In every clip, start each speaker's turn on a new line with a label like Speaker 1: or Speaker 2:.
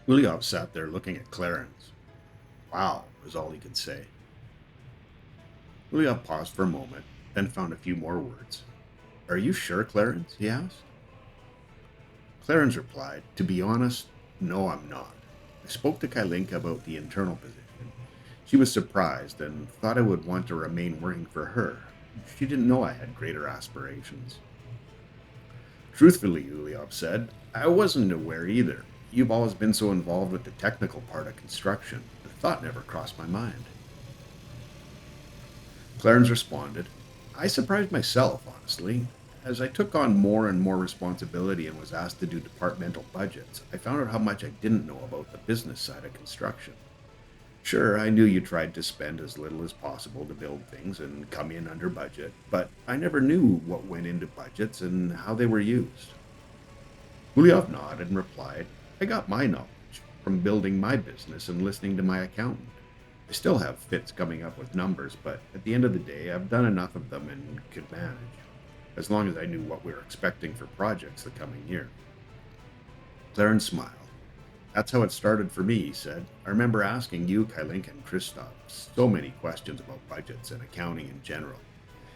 Speaker 1: Ulyov sat there looking at Clarence. Wow, was all he could say. Ulyov paused for a moment, then found a few more words. Are you sure, Clarence? He asked. Clarence replied, To be honest, no, I'm not. I spoke to Kailinka about the internal position. She was surprised and thought I would want to remain working for her. She didn't know I had greater aspirations. Truthfully, Ulyov said, I wasn't aware either. You've always been so involved with the technical part of construction. The thought never crossed my mind. Clarence responded, I surprised myself, honestly. As I took on more and more responsibility and was asked to do departmental budgets, I found out how much I didn't know about the business side of construction. Sure, I knew you tried to spend as little as possible to build things and come in under budget, but I never knew what went into budgets and how they were used. Ulyov nodded and replied, I got my knowledge from building my business and listening to my accountant. I still have fits coming up with numbers, but at the end of the day, I've done enough of them and could manage, as long as I knew what we were expecting for projects the coming year. Clarence smiled. That's how it started for me, he said. I remember asking you, Kailink, and Christoph so many questions about budgets and accounting in general.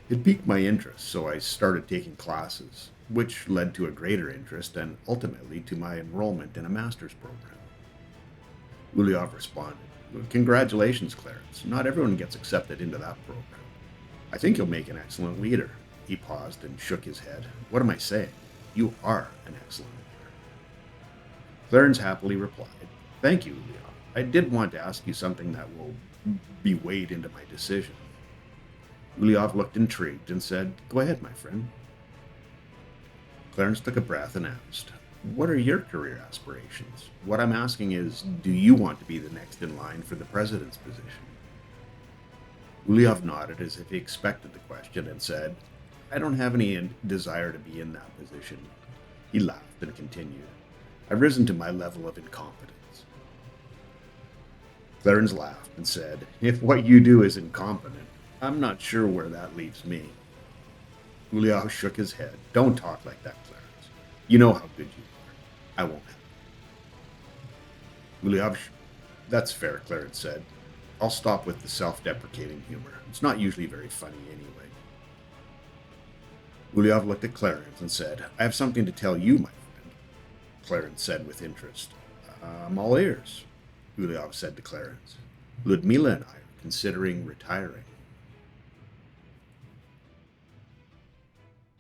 Speaker 1: It piqued my interest, so I started taking classes, which led to a greater interest and ultimately to my enrollment in a master's program. Ulyov responded, Congratulations, Clarence. Not everyone gets accepted into that program. I think you'll make an excellent leader. He paused and shook his head. What am I saying? You are an excellent leader. Clarence happily replied, Thank you, Ulyov. I did want to ask you something that will be weighed into my decision. Ulyov looked intrigued and said, Go ahead, my friend. Clarence took a breath and asked, What are your career aspirations? What I'm asking is, do you want to be the next in line for the president's position? Ulyov nodded as if he expected the question and said, I don't have any desire to be in that position. He laughed and continued, I've risen to my level of incompetence. Clarence laughed and said, If what you do is incompetent, I'm not sure where that leaves me. Ulyov shook his head. Don't talk like that, Clarence. You know how good you are. I won't have it. Ulyov, that's fair, Clarence said. I'll stop with the self-deprecating humor. It's not usually very funny anyway. Ulyov looked at Clarence and said, I have something to tell you, my friend. Clarence said with interest. I'm all ears, Ulyov said to Clarence. Ludmila and I are considering retiring.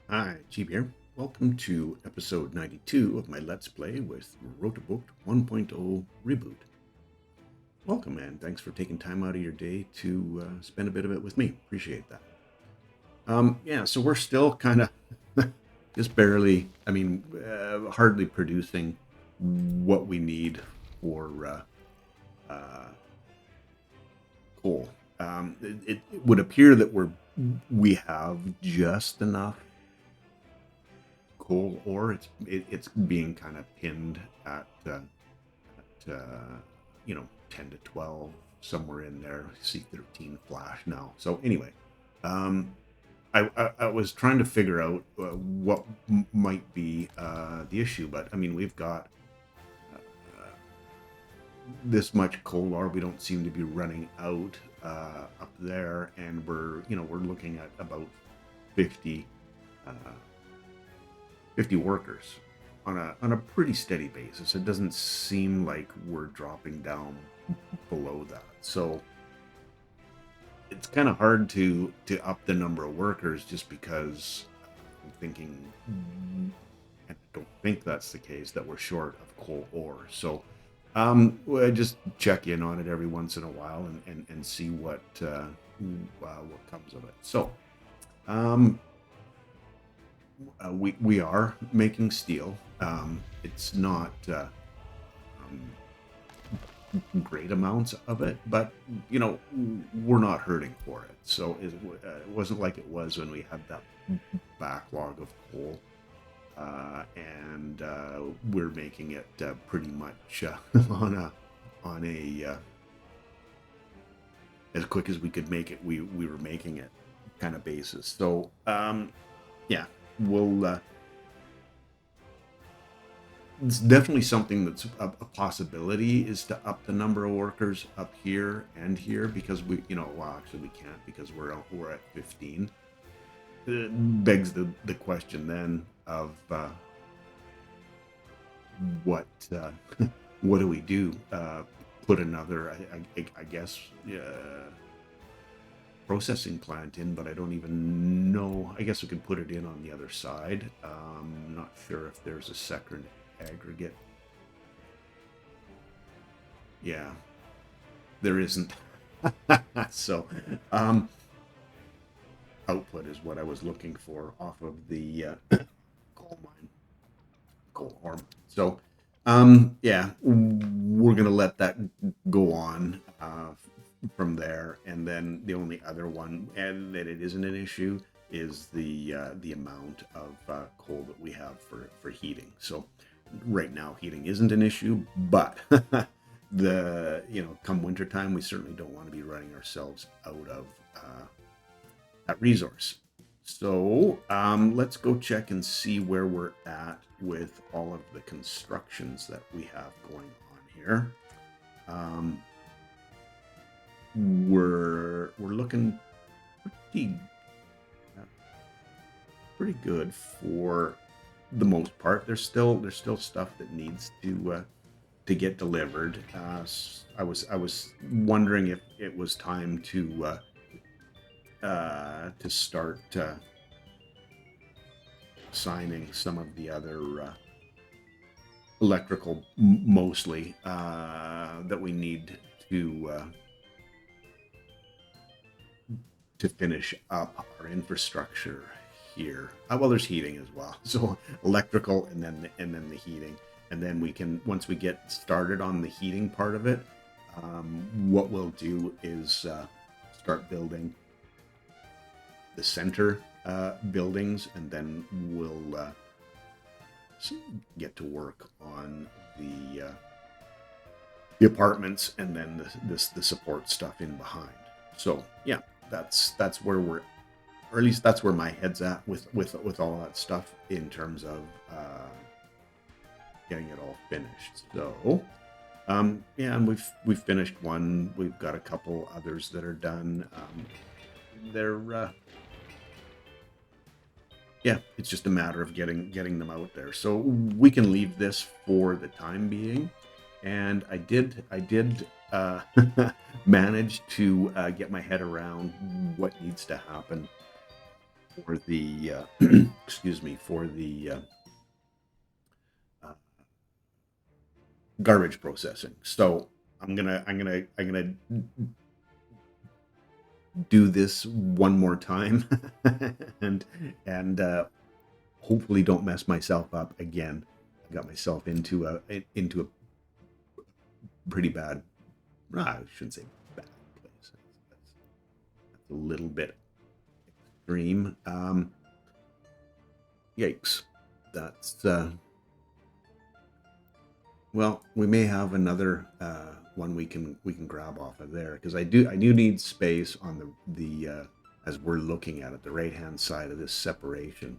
Speaker 1: Hi, Cheap here. Welcome to episode 92 of my Let's Play with Rote Bucht 1.0 Reboot. Welcome, and thanks for taking time out of your day to spend a bit of it with me. Appreciate that. So we're still kind of just barely, hardly producing what we need for coal. It would appear that we have just enough coal ore. It's being kind of pinned at 10 to 12, somewhere in there. C13 flash now. So anyway, I was trying to figure out what might be the issue, but I mean, we've got this much coal ore. We don't seem to be running out up there, and we're looking at about 50 workers on a pretty steady basis. It doesn't seem like we're dropping down below that. So it's kind of hard to up the number of workers just because I'm thinking, and I don't think that's the case, that we're short of coal ore. So I just check in on it every once in a while and see what comes of it. So we are making steel. It's not great amounts of it, but we're not hurting for it. So it wasn't like it was when we had that backlog of coal, and we're making it pretty much on a as quick as we could make it. We were making it kind of basis. So we'll it's definitely something that's a possibility, is to up the number of workers up here and here, because we, well, actually we can't, because we're at 15. It begs the question then of what what do we do? Put another, I guess, processing plant in, but I don't even know. I guess we could put it in on the other side. Not sure if there's a second aggregate. Yeah, there isn't. So, output is what I was looking for off of the coal mine, coal arm. So, yeah, we're gonna let that go on from there, and then the only other one, and that it isn't an issue, is the amount of coal that we have for heating. So right now heating isn't an issue, but the come wintertime, we certainly don't want to be running ourselves out of that resource. So let's go check and see where we're at with all of the constructions that we have going on here. We're looking pretty pretty good for the most part. There's still stuff that needs to get delivered. I was wondering if it was time to start signing some of the other electrical, mostly, that we need to finish up our infrastructure here. Well, there's heating as well, so electrical, and then the heating, and then we can, once we get started on the heating part of it, what we'll do is start building the center buildings, and then we'll get to work on the apartments, and then the support stuff in behind. So yeah, that's where we're, or at least that's where my head's at with all that stuff in terms of getting it all finished. So yeah, and we've finished one. We've got a couple others that are done. They're yeah, it's just a matter of getting them out there. So we can leave this for the time being. And I did manage to get my head around what needs to happen for the excuse me, for the garbage processing. So I'm gonna do this one more time and hopefully don't mess myself up again. I got myself into a pretty bad, I shouldn't say bad place. That's a little bit extreme. Yikes. That's well, we may have another one we can grab off of there, because I do need space on the as we're looking at it, the right hand side of this separation.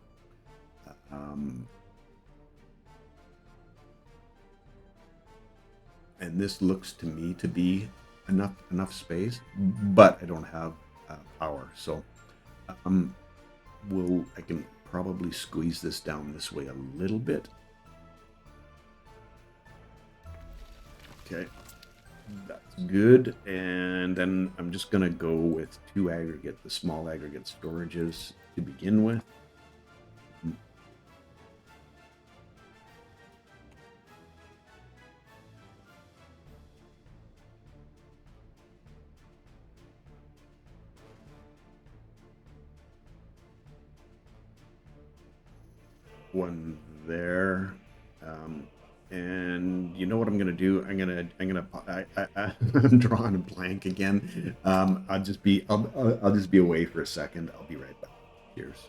Speaker 1: And this looks to me to be enough space, but I don't have power, so I can probably squeeze this down this way a little bit. Okay, that's good. And then I'm just gonna go with the small aggregate storages to begin with. One there. And you know what I'm gonna do? I'm drawing a blank again. I'll just be away for a second. I'll be right back. Cheers.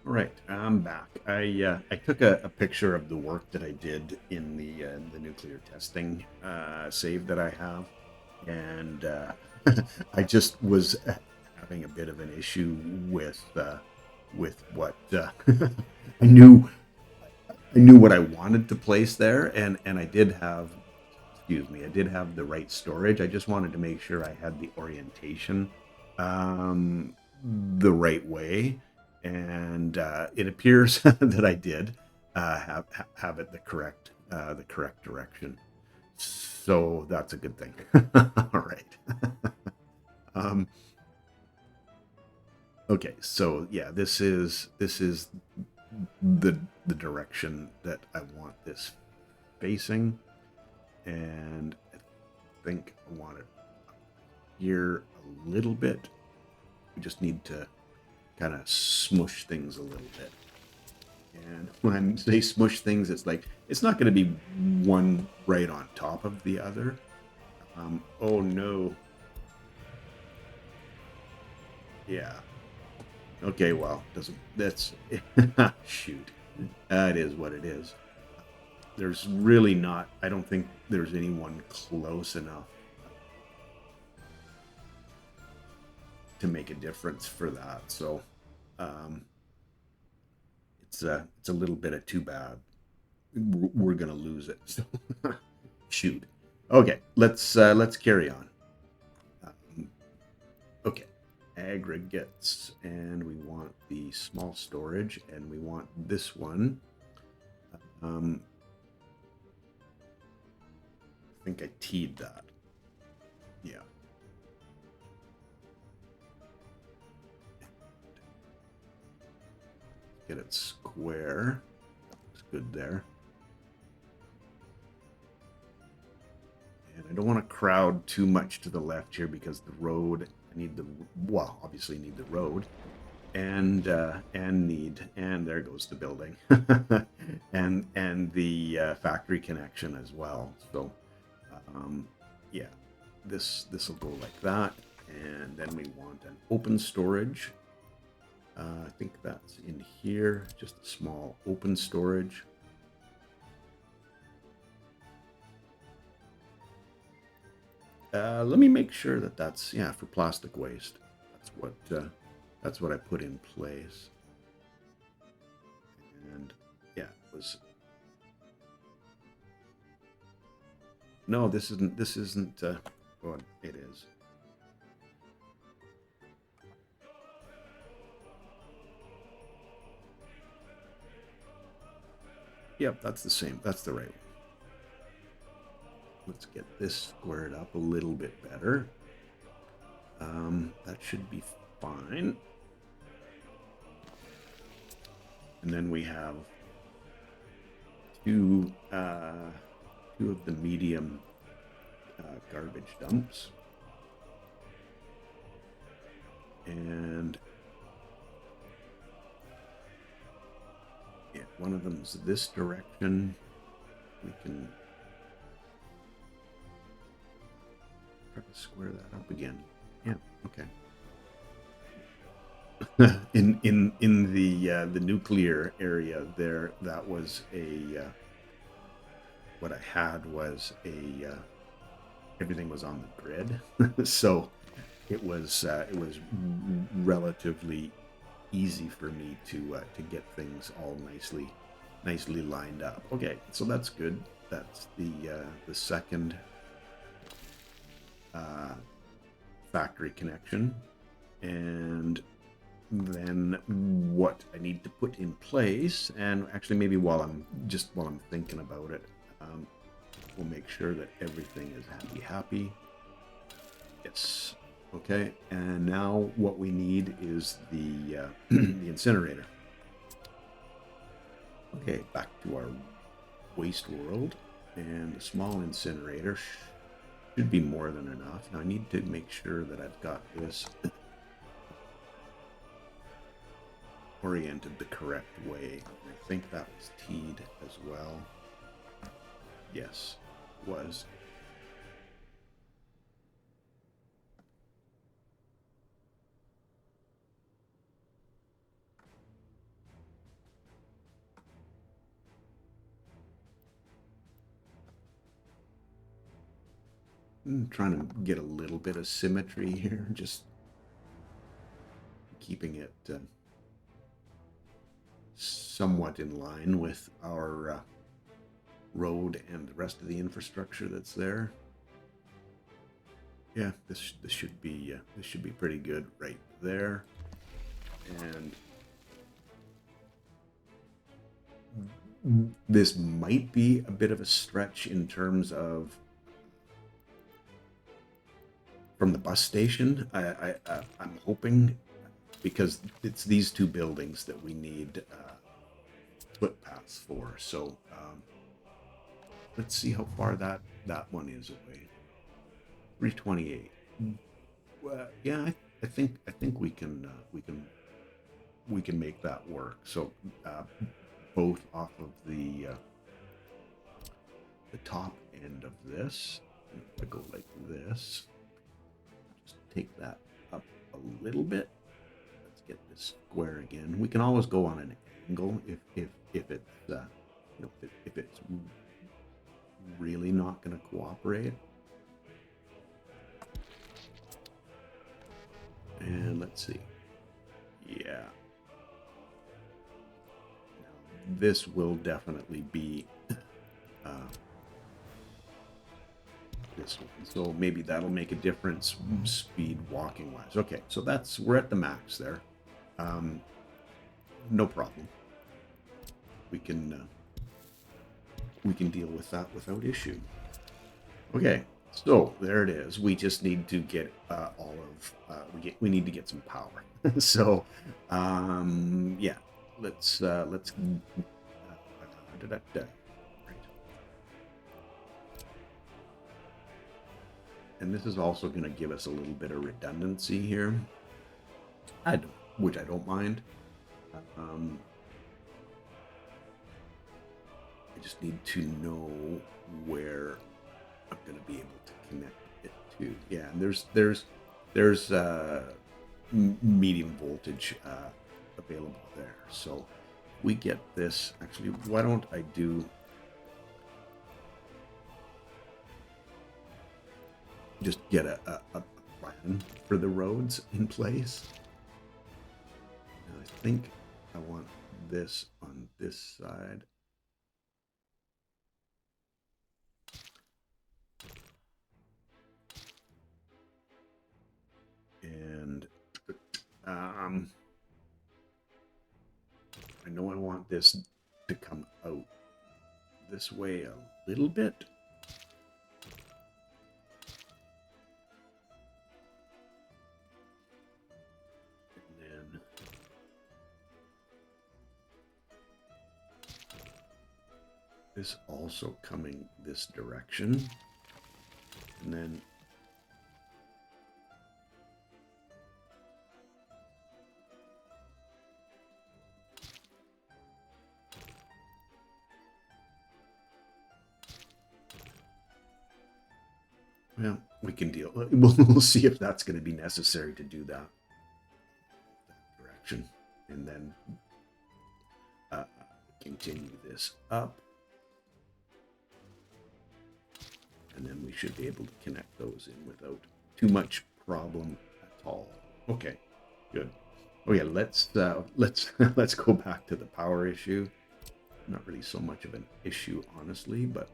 Speaker 1: All right, I'm back. I took a picture of the work that I did in the nuclear testing save that I have, and I just was having a bit of an issue with with what I knew. I knew what I wanted to place there, and I did have, excuse me, I did have the right storage. I just wanted to make sure I had the orientation um, the right way, and it appears that I did have it the correct direction. So that's a good thing. All right. um, okay, so yeah, this is the the direction that I want this facing, and I think I want it here a little bit. We just need to kind of smush things a little bit. And when I say smush things, it's like it's not going to be one right on top of the other. Oh no. Yeah. Okay. Well, doesn't that's shoot. That is what it is. There's really not. I don't think there's anyone close enough to make a difference for that. So um, it's a little bit of too bad. We're gonna lose it. So shoot. Okay, let's carry on. Um, okay, aggregates, and we want the small storage, and we want this one. Um, I think I teed that. Yeah. Get it square. It's good there. And I don't want to crowd too much to the left here because the road, I need the, well, obviously need the road and there goes the building and the factory connection as well. So yeah, this will go like that. And then we want an open storage. I think that's in here, just a small open storage. Let me make sure that that's, yeah, for plastic waste. That's what I put in place. And yeah, it was. No, this isn't. Well, it is. Yep, that's the same. That's the right one. Let's get this squared up a little bit better. That should be fine. And then we have two of the medium garbage dumps. And yeah, one of them's this direction. We can try to square that up again. Yeah, okay. in the nuclear area there, that was a what I had was a everything was on the grid, so it was relatively easy for me to get things all nicely lined up. Okay, so that's good. That's the second factory connection, and then what I need to put in place, and actually maybe while I'm thinking about it, we'll make sure that everything is happy. Yes. Okay, and now what we need is the the incinerator. Okay, back to our waste world, and the small incinerator should be more than enough. Now I need to make sure that I've got this oriented the correct way. I think that was teed as well. Yes, it was. I'm trying to get a little bit of symmetry here, just keeping it somewhat in line with our road and the rest of the infrastructure that's there. Yeah, this should be pretty good right there. And this might be a bit of a stretch in terms of from the bus station. I'm hoping, because it's these two buildings that we need footpaths for. So let's see how far that one is away. 328. Well, yeah, I think we can make that work. So both off of the top end of this, to go like this. Just take that up a little bit. Let's get this square again. We can always go on an angle if it's if it's really not going to cooperate. And let's see. Yeah. Now, this will definitely be this one. So maybe that'll make a difference speed walking wise. Okay, so we're at the max there. No problem. We can deal with that without issue. Okay. So there it is. We just need to get we need to get some power. So yeah, let's right. And this is also going to give us a little bit of redundancy here, which I don't mind. I just need to know where I'm going to be able to connect it to. Yeah, and there's medium voltage available there. So we get this. Actually, why don't I do just get a plan for the roads in place? And I think I want this on this side. And I know I want this to come out this way a little bit. And then this also coming this direction. And then well, we can deal. We'll see if that's going to be necessary to do that direction, and then continue this up, and then we should be able to connect those in without too much problem at all. Okay, good. Oh yeah, let's let's go back to the power issue. Not really so much of an issue, honestly, but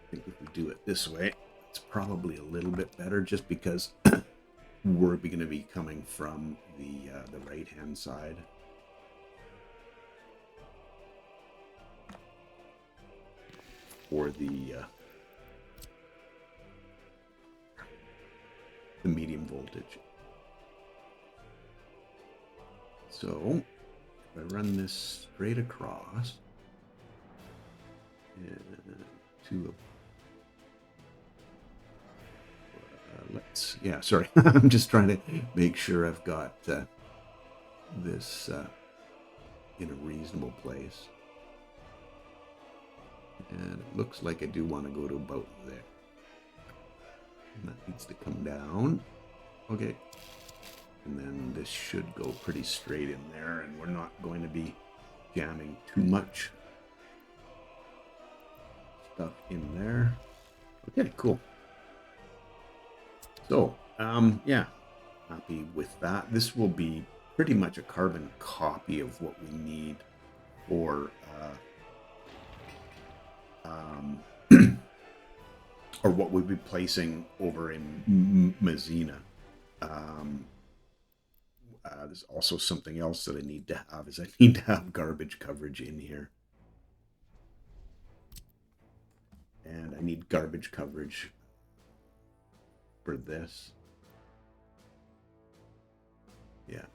Speaker 1: I think if we do it this way, it's probably a little bit better, just because we're going to be coming from the right-hand side. For the medium voltage. So if I run this straight across to sorry, I'm just trying to make sure I've got this in a reasonable place. And it looks like I do want to go to about there. And that needs to come down. Okay. And then this should go pretty straight in there, and we're not going to be jamming too much stuff in there. Okay, cool. So, yeah, happy with that. This will be pretty much a carbon copy of what we need for, um, or what we'll be placing over in Mazzina. Um, there's also something else that I need to have is I need to have garbage coverage in here. And I need garbage coverage for this. Yeah.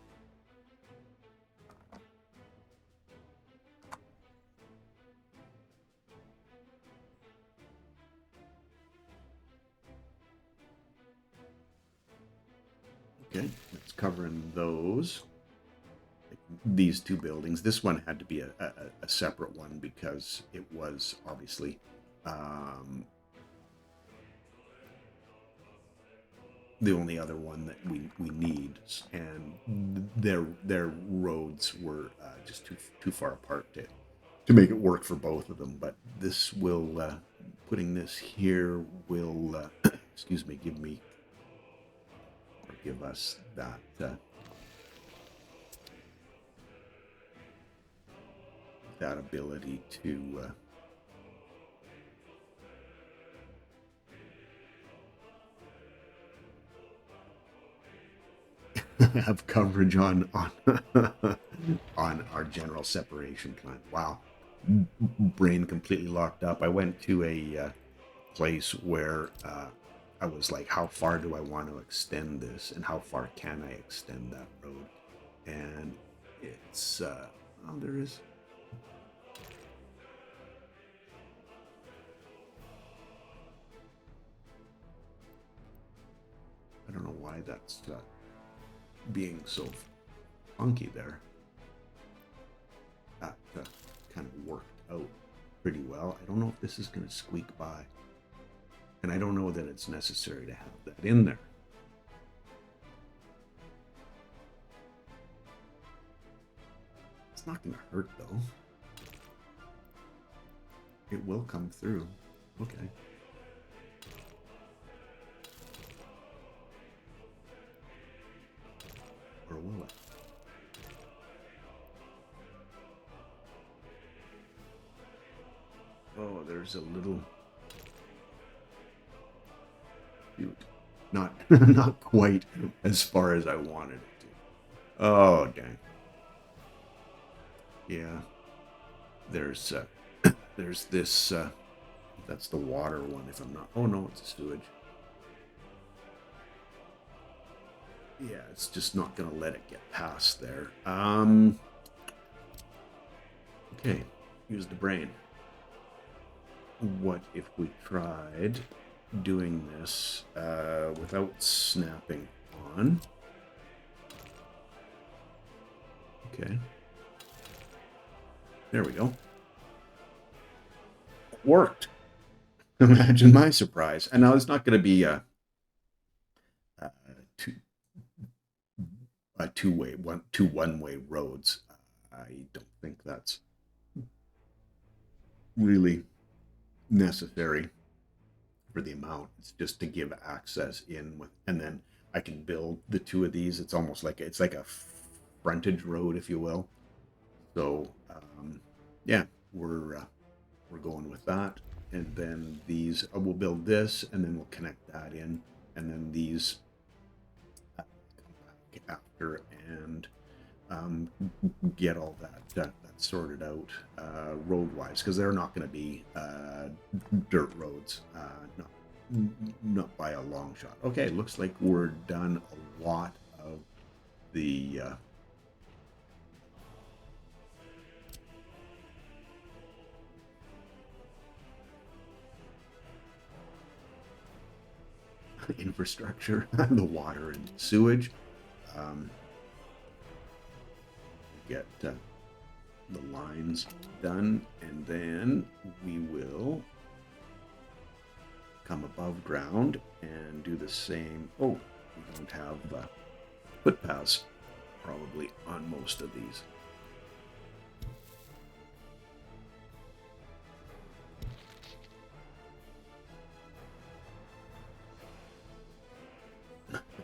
Speaker 1: Okay, that's covering those. These two buildings. This one had to be a separate one because it was obviously the only other one that we need, and their roads were just too far apart to make it work for both of them. But this will putting this here will excuse me, give us that that ability to have coverage on on our general separation plan. Wow, brain completely locked up. I went to a place where I was like, how far do I want to extend this, and how far can I extend that road? And it's oh, there is. I don't know why that's being so funky there. That kind of worked out pretty well. I don't know if this is going to squeak by. And I don't know that it's necessary to have that in there. It's not going to hurt, though. It will come through. Okay. Or will it? Oh, there's a little... Shoot. Not, not quite as far as I wanted it to. Oh, dang. Yeah. There's there's this... that's the water one, if I'm not... Oh, no, it's a sewage. Yeah, it's just not going to let it get past there. Okay, use the brain. What if we tried doing this without snapping on? Okay. There we go. Worked. Imagine my surprise. And now it's not going to be a two one-way roads. I don't think that's really necessary for the amount. It's just to give access in with, and then I can build the two of these. It's almost like it's like a frontage road, if you will. So yeah, we're going with that, and then these we'll build this, and then we'll connect that in, and then these after, and get all that sorted out road-wise, because they're not going to be dirt roads, not by a long shot. Okay, looks like we're done a lot of the infrastructure, the water and sewage. Get the lines done, and then we will come above ground and do the same. Oh, we don't have footpaths probably on most of these.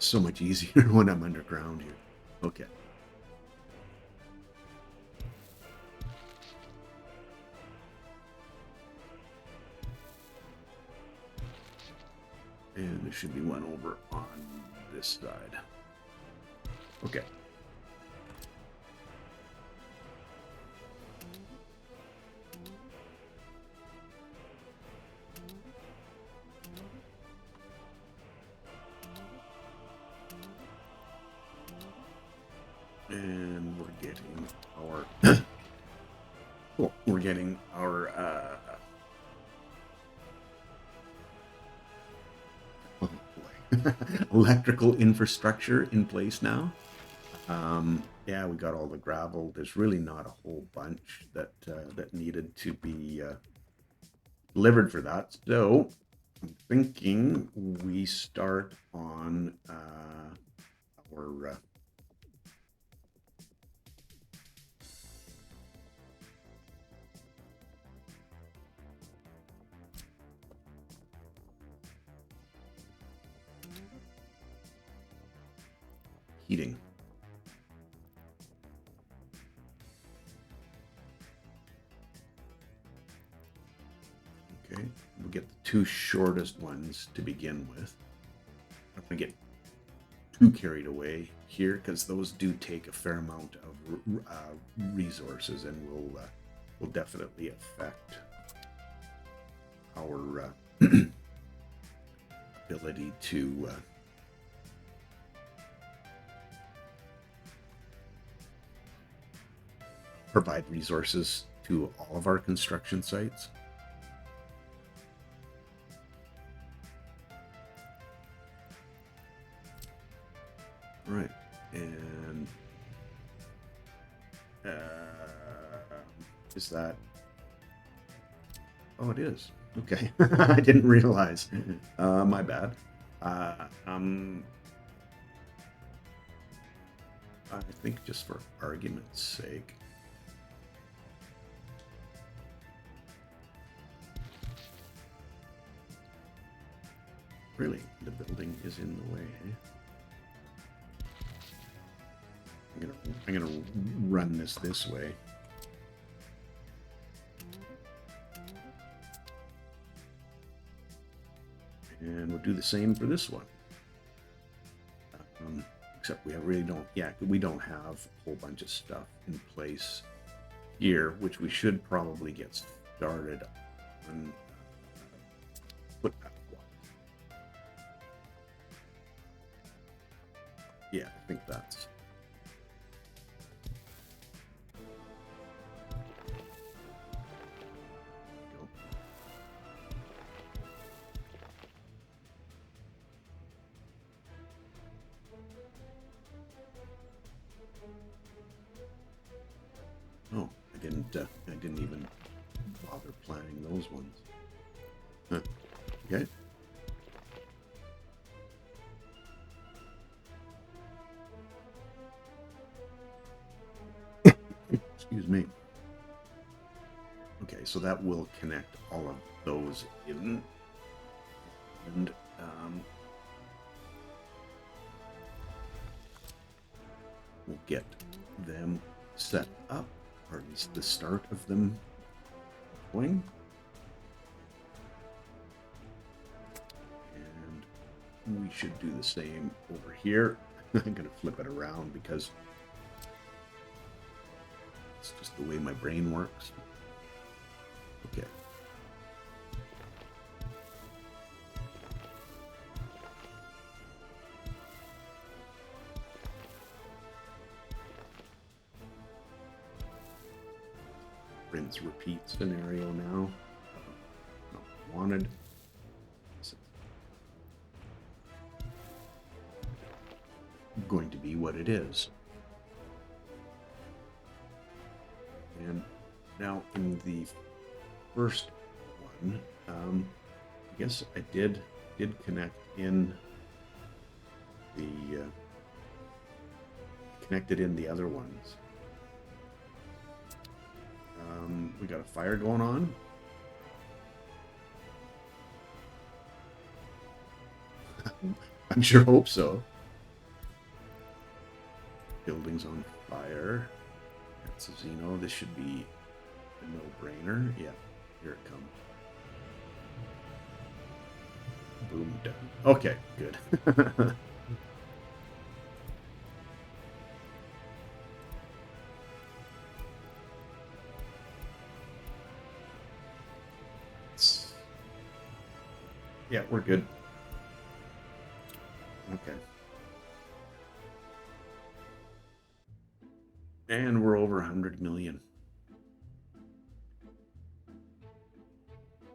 Speaker 1: so much easier when I'm underground here. Okay. And there should be one over on this side. Okay. And we're getting our cool. We're getting our oh boy. Electrical infrastructure in place now. Yeah, we got all the gravel. There's really not a whole bunch that that needed to be delivered for that. So I'm thinking we start on our heating. Okay, we'll get the two shortest ones to begin with. I'm going to get too carried away here because those do take a fair amount of resources and will definitely affect our ability to provide resources to all of our construction sites. Right, and is that? Oh, it is. Okay, I didn't realize. My bad. I think just for argument's sake. Really, the building is in the way. Eh? I'm gonna run this way. And we'll do the same for this one. Except we really don't. Yeah, we don't have a whole bunch of stuff in place here, which we should probably get started on. Footpath one. Yeah, I think that's. Oh, I didn't even bother planning those ones. Huh. Okay. Excuse me. Okay, so that will connect all of those in, and we'll get them set up, or at least the start of them going. And we should do the same over here. I'm going to flip it around because it's just the way my brain works. Okay. Rinse repeat scenario now. Not wanted. Going to be what it is. And now in the first one, I guess I did connect in the connected in the other ones. We got a fire going on. I sure hope so. building's on fire. That's a Xeno. This should be a no-brainer. Yeah, here it comes. Boom, done. Okay, good. Yeah, we're good. Okay. And we're over 100 million.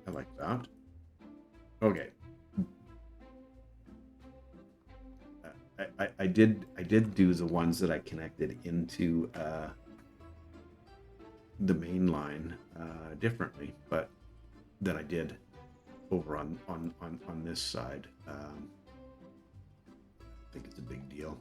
Speaker 1: I like that. Okay. I did do the ones that I connected into the main line differently, but than I did over on this side. I think it's a big deal.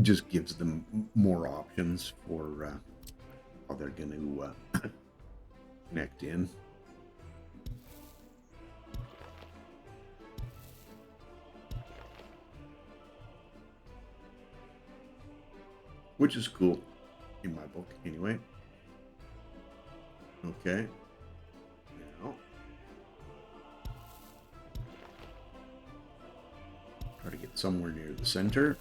Speaker 1: Just gives them more options for how they're going to connect in. Which is cool in my book anyway. Okay. Now try to get somewhere near the center.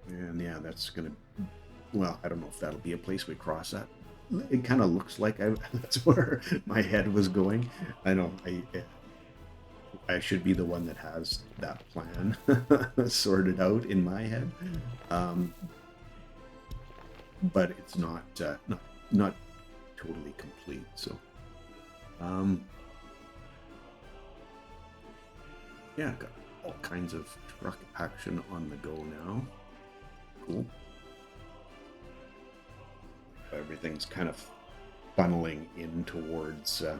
Speaker 1: And yeah, that's gonna, well, I don't know if that'll be a place we cross that. It kind of looks like that's where my head was going. I know I should be the one that has that plan sorted out in my head, but it's not totally complete. So yeah, got all kinds of truck action on the go now. Cool. Everything's kind of funneling in towards the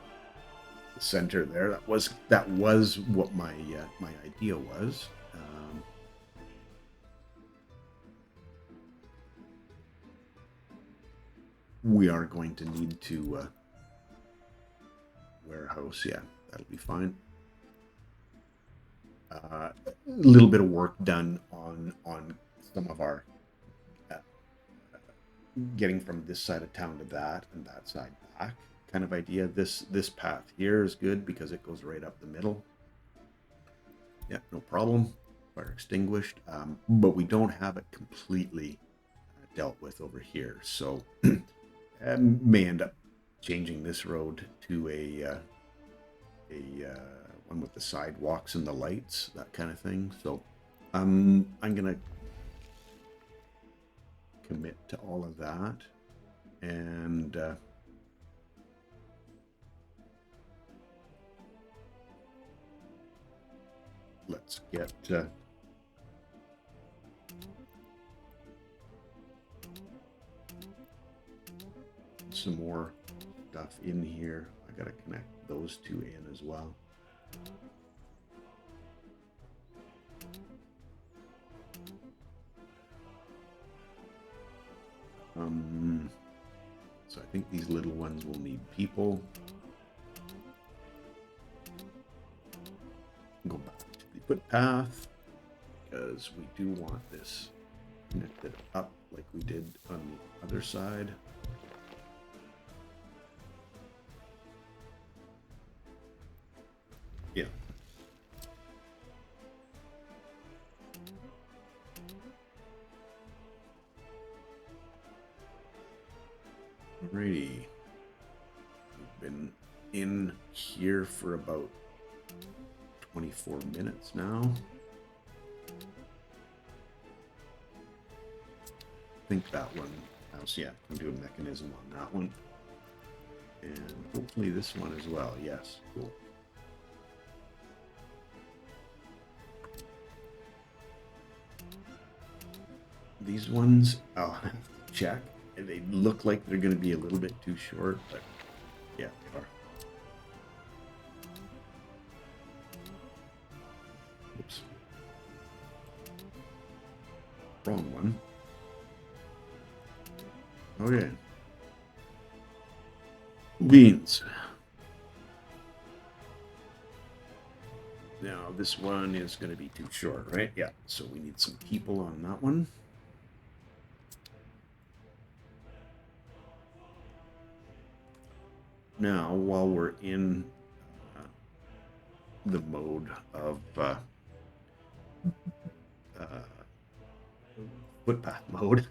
Speaker 1: center there. That was what my my idea was. We are going to need to warehouse. Yeah, that'll be fine. A little bit of work done on some of our getting from this side of town to that and that side back kind of idea. This path here is good because it goes right up the middle. Yeah, no problem. Fire extinguished, but we don't have it completely dealt with over here, so may end up changing this road to a one with the sidewalks and the lights, that kind of thing. So I'm gonna commit to all of that, and let's get some more stuff in here. I gotta connect those two in as well. So I think these little ones will need people. Go back to the footpath because we do want this connected up like we did on the other side. Yeah. Alrighty. We've been in here for about 24 minutes now. I think that one else, yeah, can do a mechanism on that one. And hopefully this one as well. Yes, cool. These ones, I'll have to check. They look like they're going to be a little bit too short, but yeah, they are. Oops. Wrong one. Okay. Beans. Now this one is going to be too short, right? Yeah. So we need some people on that one. Now, while we're in the mode of footpath mode,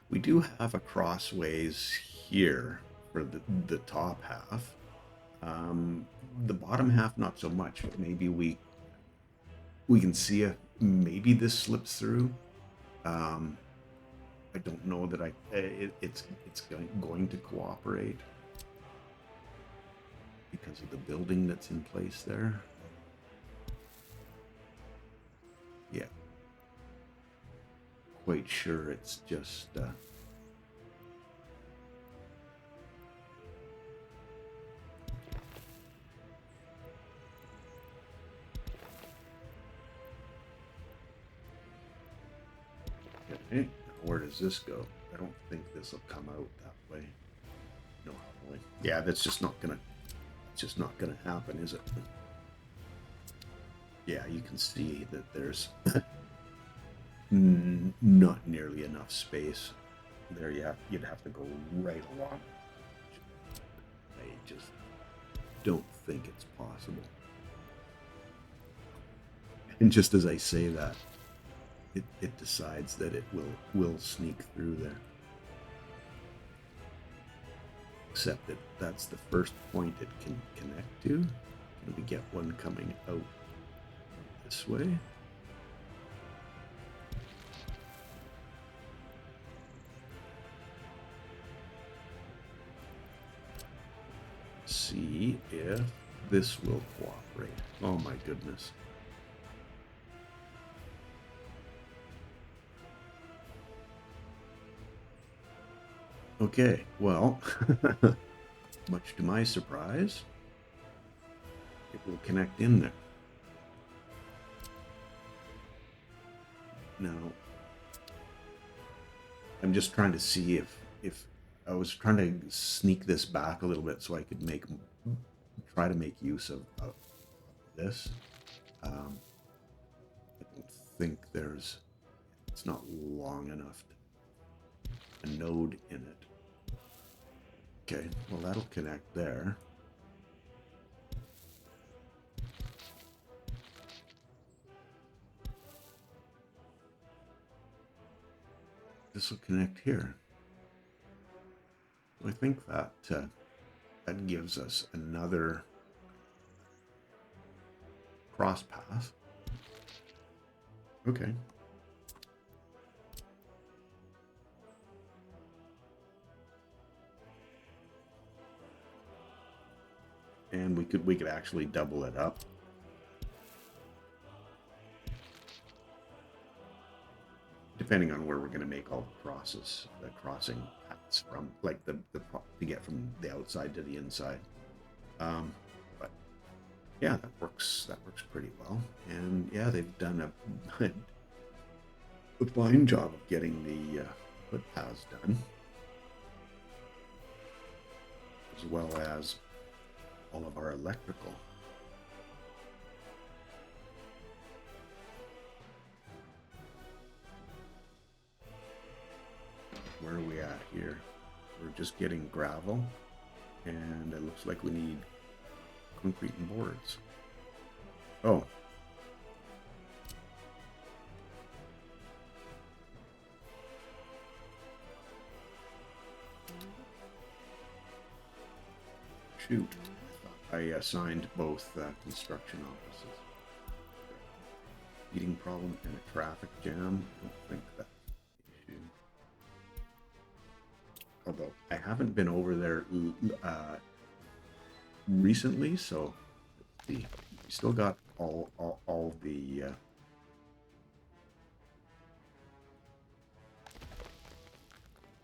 Speaker 1: we do have a crossways here for the top half. The bottom half, not so much. But maybe we can see if maybe this slips through. I don't know that it's going to cooperate because of the building that's in place there. Yeah, quite sure it's just okay. Where does this go? I don't think this will come out that way. No, probably. Yeah, that's just not gonna. It's just not gonna happen, is it? Yeah, you can see that there's not nearly enough space there. You'd have to go right along. I just don't think it's possible. And just as I say that, it decides that it will sneak through there. Except that that's the first point it can connect to. Can we get one coming out this way? See if this will cooperate. Oh my goodness. Okay, well, much to my surprise, it will connect in there. Now, I'm just trying to see if I was trying to sneak this back a little bit so I could try to make use of this. I don't think it's not long enough a node in it. Okay, well that'll connect there. This will connect here. I think that that gives us another cross path. Okay. And we could actually double it up. Depending on where we're going to make all the crossing paths from, like to get from the outside to the inside. But yeah, that works pretty well. And yeah, they've done a fine job of getting the footpaths done, as well as all of our electrical. Where are we at here? We're just getting gravel, and it looks like we need concrete and boards. Oh. Shoot. I assigned both construction offices. Heating problem and a traffic jam. I don't think that's the issue. Although I haven't been over there recently, so let's see. We still got all the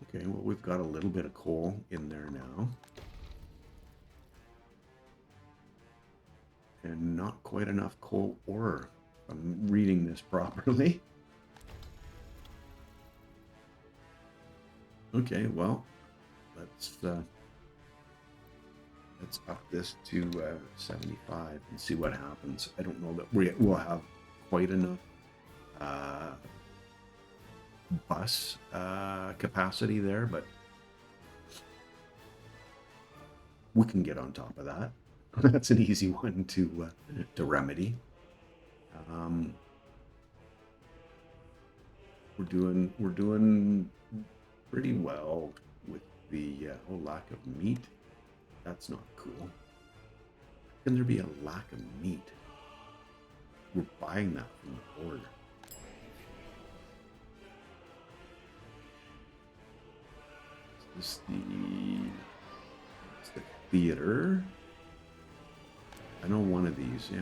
Speaker 1: okay, well, we've got a little bit of coal in there now. and not quite enough coal ore, if I'm reading this properly. Okay, well, let's up this to 75 and see what happens. I don't know that we'll have quite enough bus capacity there, but we can get on top of that. That's an easy one to remedy. We're doing pretty well with the lack of meat. That's not cool. How can there be a lack of meat? We're buying that from the border. Is the theater? I know one of these, yeah.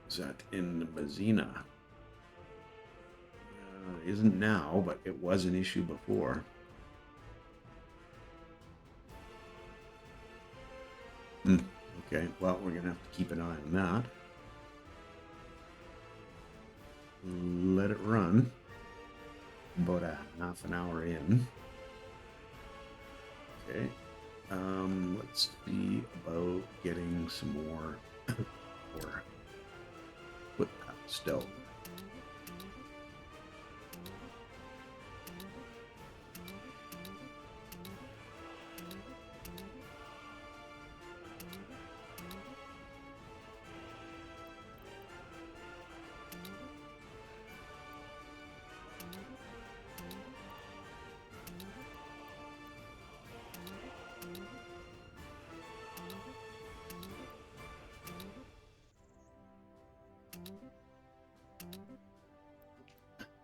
Speaker 1: Is that in Mazina? Isn't now, but it was an issue before. Okay, well, we're gonna have to keep an eye on that. Let it run. About a half an hour in. Okay. Let's see about getting some more or footpath still.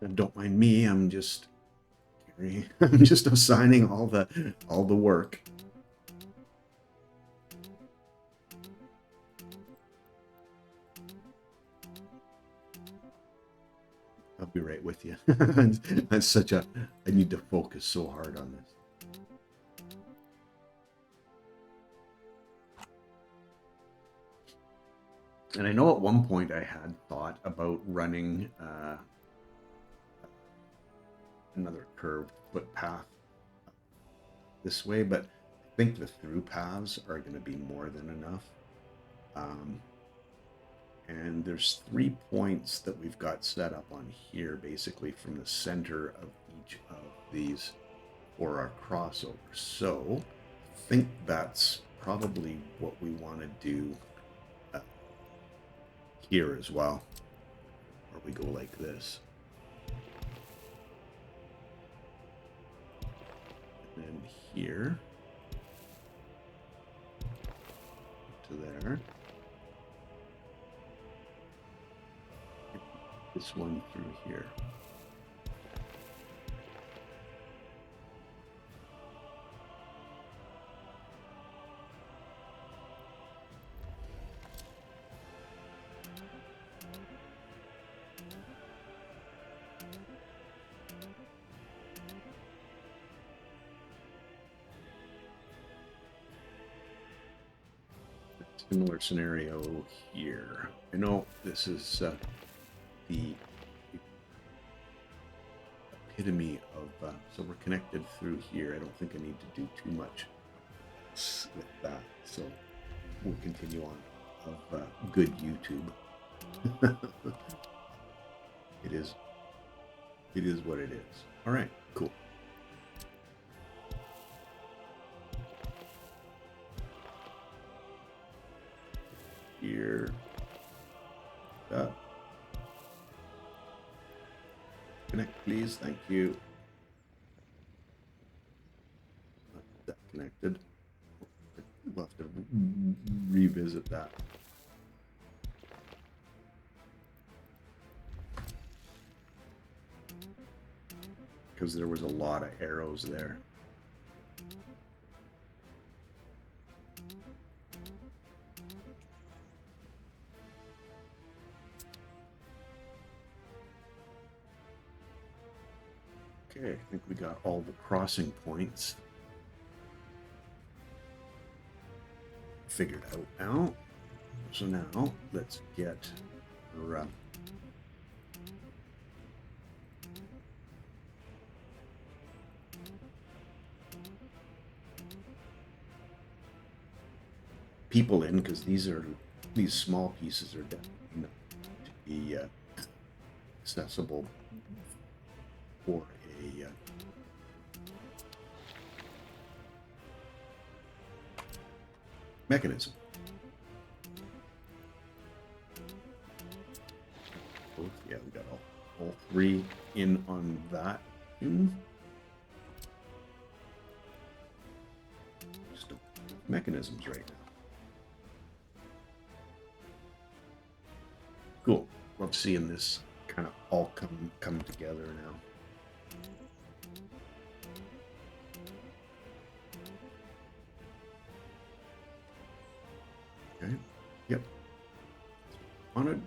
Speaker 1: And don't mind me, I'm just assigning all the work. I'll be right with you. That's such a, I need to focus so hard on this. And I know at one point I had thought about running another curved footpath this way, but I think the through paths are going to be more than enough. And there's 3 points that we've got set up on here, basically from the center of each of these for our crossover. So I think that's probably what we want to do here as well, or we go like this. And then here to there. This one through here. Similar scenario here. I know this is the epitome of, so we're connected through here. I don't think I need to do too much with that. So we'll continue on of good YouTube. It is what it is. All right, cool. Here. Connect, please. Thank you. Not that connected. We'll have to revisit that. Because there was a lot of arrows there. Okay, I think we got all the crossing points. figured out now. So now let's get our people in, because these small pieces are definitely not to be accessible for a mechanism. Yeah, we got all three in on that. Just mechanisms right now. Cool. Love seeing this kind of all come together now. Okay. Yep. Wanted.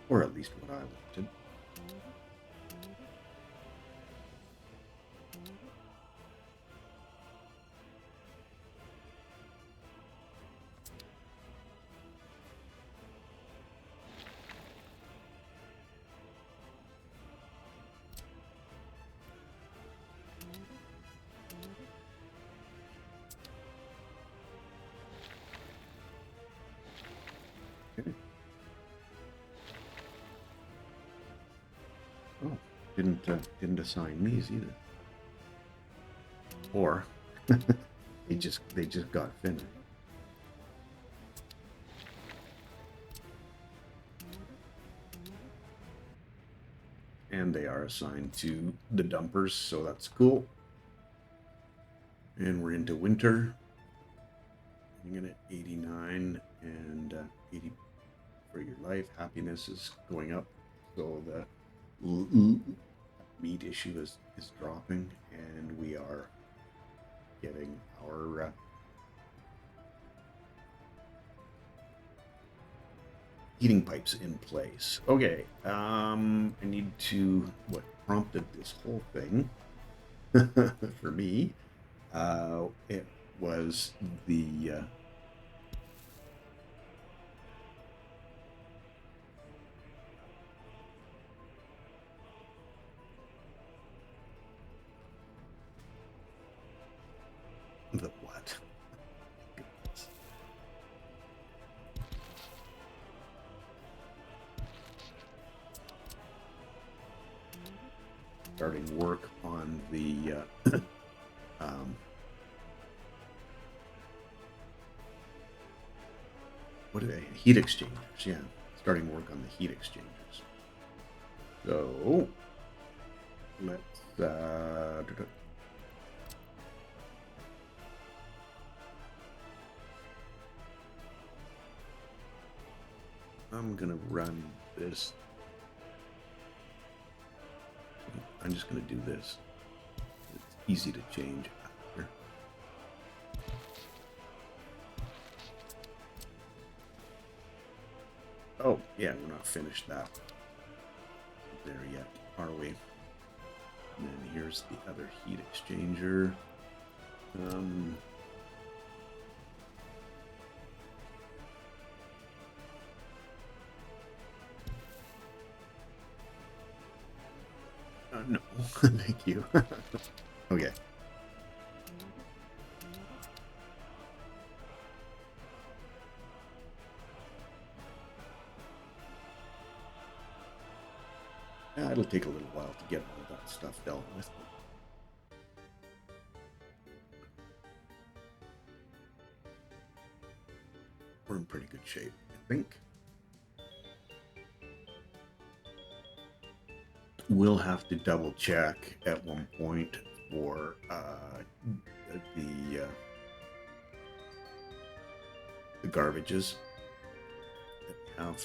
Speaker 1: Or at least what I wanted. Okay. Oh, didn't assign these either. Or they just got finished. And they are assigned to the dumpers, so that's cool. And we're into winter. I'm gonna 89 and 80 for your life. Happiness is going up, so the meat issue is dropping, and we are getting our heating pipes in place. Okay, I need to, what prompted this whole thing for me, it was the what? Goodness. Starting work on the what are they? Heat exchangers. Yeah, starting work on the heat exchangers. So let's I'm gonna run this. I'm just gonna do this. It's easy to change after. Oh, yeah, we're not finished that there yet, are we? And then here's the other heat exchanger. No, thank you. Okay. Yeah, it'll take a little while to get all that stuff dealt with. We're in pretty good shape, I think. We'll have to double check at one point for the garbages that we have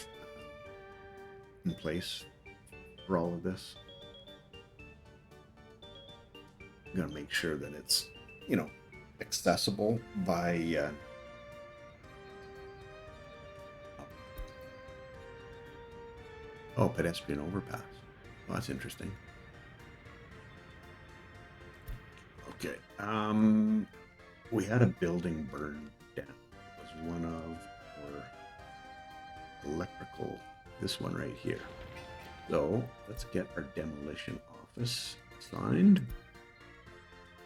Speaker 1: in place for all of this. I'm gonna make sure that it's, accessible by pedestrian overpass. Well, that's interesting. Okay. We had a building burn down. It was one of our electrical, this one right here. So let's get our demolition office signed.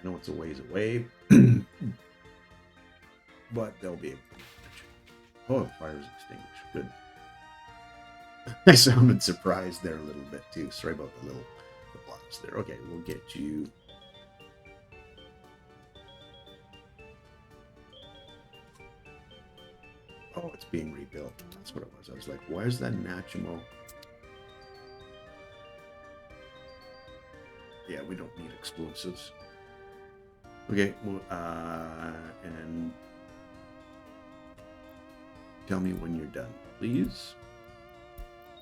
Speaker 1: I know it's a ways away, but they'll be able to. Oh, the fire's extinguished. Good. I sounded surprised there a little bit too. Sorry about the blast there. Okay, we'll get you. Oh, it's being rebuilt. That's what it was. I was like, why is that Nachimo? Yeah, we don't need explosives. Okay, well, and tell me when you're done, please.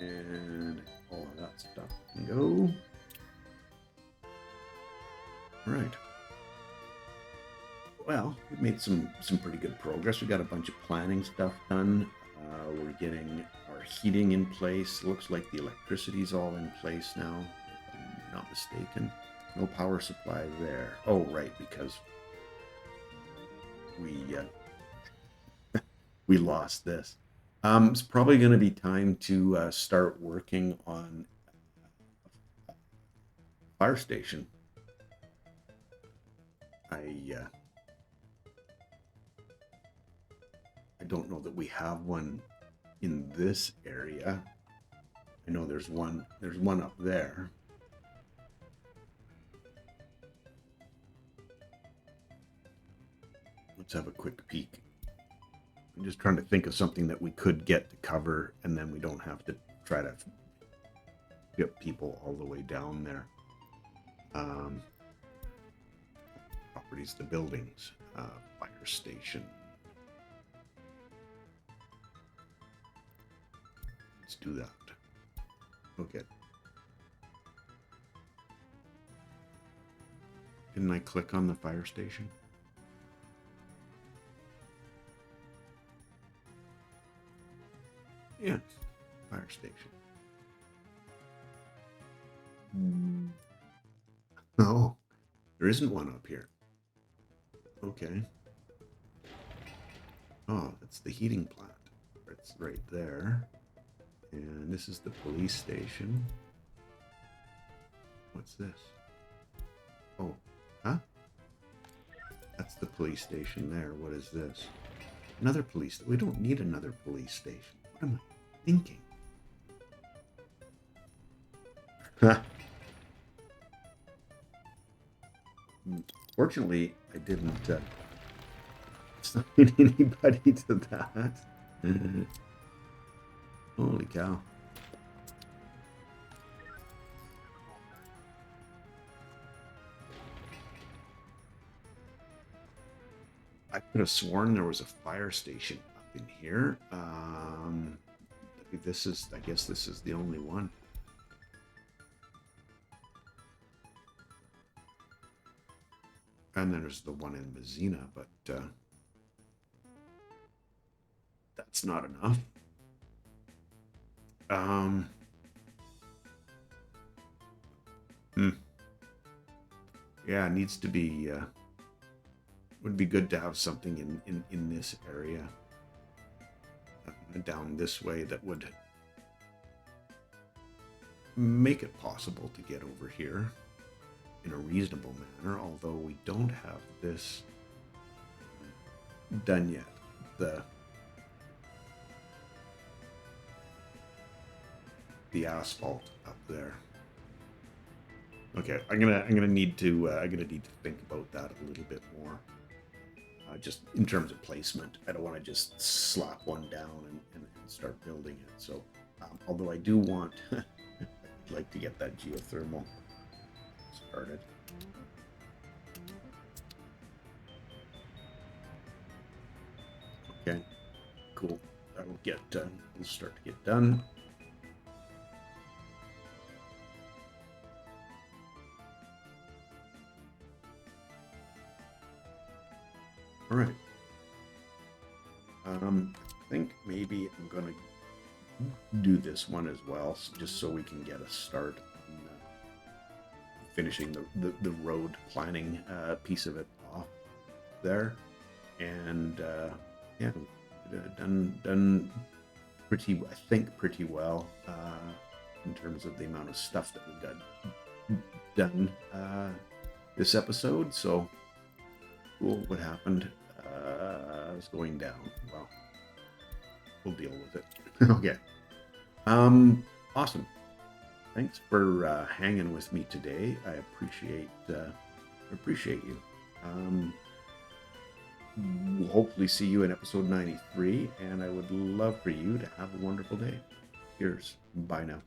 Speaker 1: And all of that stuff can go. All right. Well, we've made some pretty good progress. We got a bunch of planning stuff done. We're getting our heating in place. Looks like the electricity's all in place now, if I'm not mistaken. No power supply there. Oh, right, because we lost this. It's probably going to be time to start working on a fire station. I don't know that we have one in this area. I know there's one up there. Let's have a quick peek. I'm just trying to think of something that we could get to cover, and then we don't have to try to get people all the way down there. Properties to buildings, fire station. Let's do that. Okay. Didn't I click on the fire station? Yes, fire station. Oh, there isn't one up here. Okay. Oh, that's the heating plant. It's right there. And this is the police station. What's this? Oh, huh? That's the police station there. What is this? Another police. We don't need another police station. What am I thinking? Fortunately, I didn't assign anybody to that. Holy cow. I could have sworn there was a fire station up in here. I guess this is the only one. And then there's the one in Mazzina, but that's not enough. Yeah, it needs to be. Would be good to have something in this area down this way that would make it possible to get over here in a reasonable manner, although we don't have this done yet. The asphalt up there. Okay, I'm gonna need to think about that a little bit more. Just in terms of placement, I don't want to just slap one down and start building it. So, although I do want, I'd like to get that geothermal started. Okay, cool. That'll get we'll start to get done. All right. I think maybe I'm gonna do this one as well, just so we can get a start on finishing the road planning piece of it off there, and yeah, done pretty well in terms of the amount of stuff that we got done this episode. So cool. What happened? I was going down. Well, we'll deal with it. Okay. Awesome. Thanks for hanging with me today. I appreciate you. We'll hopefully see you in episode 93, and I would love for you to have a wonderful day. Cheers. Bye now.